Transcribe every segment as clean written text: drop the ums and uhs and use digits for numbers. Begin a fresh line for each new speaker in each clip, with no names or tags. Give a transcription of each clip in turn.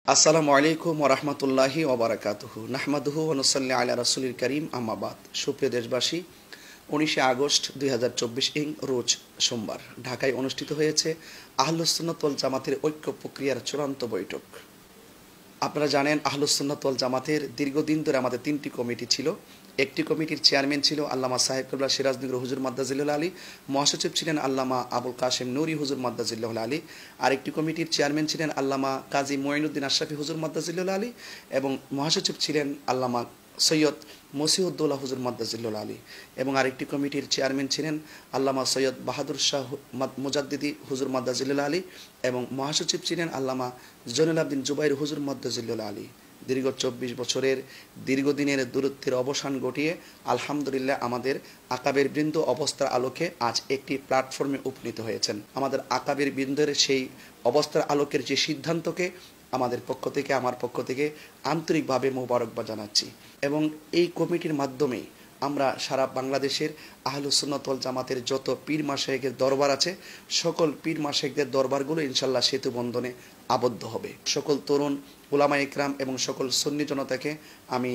আসসালামু আলাইকুম ওয়া রাহমাতুল্লাহি ওয়া বারাকাতুহু নাহমাদুহু ওয়া নুসাল্লি আলা রাসূলিল কারীম আম্মা বাদ। সুপ্রিয় দেশবাসী, 19 আগস্ট 2024 রোজ সোমবার ঢাকায় অনুষ্ঠিত হয়েছে আহলুস সুন্নাত ওয়াল জামাতের ঐক্য প্রক্রিয়ার চূড়ান্ত বৈঠক। আপনারা জানেন আহলুস সুন্নাত ওয়াল জামাতের দীর্ঘদিন ধরে আমাদের 3টি কমিটি ছিল। একটি কমিটির চেয়ারম্যান ছিল আল্লামা সাহেব কিবলা সিরাজনগর হুজুর মাদ্দাজিল্লাহুল আলী, মহাসচিব ছিলেন আল্লামা আবুল কাশেম নুরি হুজুর মাদ্দাজিল্লাহুল আলী। আরেকটি কমিটির চেয়ারম্যান ছিলেন আল্লামা কাজী মুঈনুদ্দিন আশরাফি হুজুর মাদ্দাজিল্লাহুল আলী এবং মহাসচিব ছিলেন আল্লামা সৈয়দ মসিহুদ্দৌলা হুজুর মাদ্দাজিল্লাহুল আলী এবং আরেকটি কমিটির চেয়ারম্যান ছিলেন আল্লামা সৈয়দ বাহাদুর শাহ মুজাদ্দিদি হুজুর মাদ্দাজিল্লাহুল আলী এবং মহাসচিব ছিলেন আল্লামা জয়নুল আবদিন জুবাইর হুজুর মাদ্দাজিল্লাহুল আলী। দীর্ঘ 24 বছরের দীর্ঘদিনের দূরত্বের অবসান ঘটিয়ে আলহামদুলিল্লাহ আমাদের আকাবের বৃন্দ অবস্থার আলোকে আজ একটি প্ল্যাটফর্মে উপনীত হয়েছেন। আমাদের আকাবের বৃন্দের সেই অবস্থার আলোকের যে সিদ্ধান্তকে আমাদের পক্ষ থেকে, আমার পক্ষ থেকে আন্তরিকভাবে মোবারকবাদ জানাচ্ছি এবং এই কমিটির মাধ্যমে আমরা সারা বাংলাদেশের আহলুস সুন্নাত ওয়াল জামাতের যত পীর মাশায়েখের দরবার আছে সকল পীর মাশায়েখদের দরবারগুলো ইনশাল্লাহ সেতু বন্ধনে আবদ্ধ হবে। সকল তরুণ উলামায়ে ইকরাম এবং সকল সুন্নি জনতাকে আমি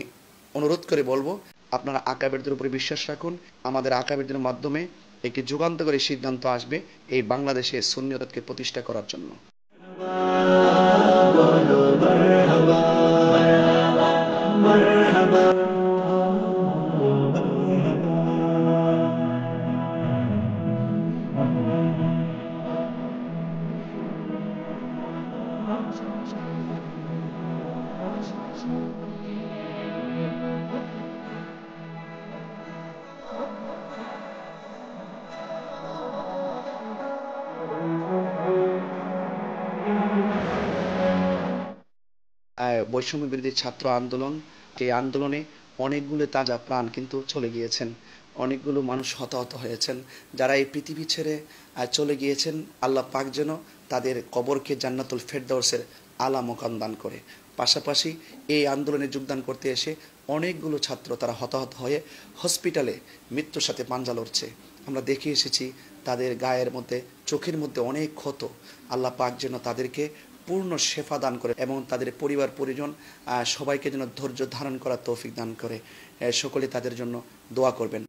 অনুরোধ করে বলবো, আপনারা আকাবেরদের উপরে বিশ্বাস রাখুন। আমাদের আকাবেরদের মাধ্যমে একটি যুগান্তকারী সিদ্ধান্ত আসবে এই বাংলাদেশে সুন্নিয়তকে প্রতিষ্ঠা করার জন্য। বৈষম্য বিরোধী ছাত্র আন্দোলন, এই আন্দোলনে অনেকগুলো তাজা প্রাণ কিন্তু চলে গিয়েছেন, অনেকগুলো মানুষ হতাহত হয়েছেন। যারা এই পৃথিবী ছেড়ে চলে গিয়েছেন, আল্লাহ পাক যেন তাদের কবরকে জান্নাতুল ফেরদাউসের আলা মোকাম দান করে। পাশাপাশি এই আন্দোলনে যোগদান করতে এসে অনেকগুলো ছাত্র তারা হতাহত হয়ে হসপিটালে মৃত্যুর সাথে পাঞ্জা লড়ছে। আমরা দেখে এসেছি তাদের গায়ের মধ্যে, চোখের মধ্যে অনেক ক্ষত। আল্লাহ পাক যেন তাদেরকে পূর্ণ শেফা দান করে এবং তাদের পরিবার পরিজন সবাইকে যেন ধৈর্য ধারণ করার তৌফিক দান করে। সকলে তাদের জন্য দোয়া করবেন।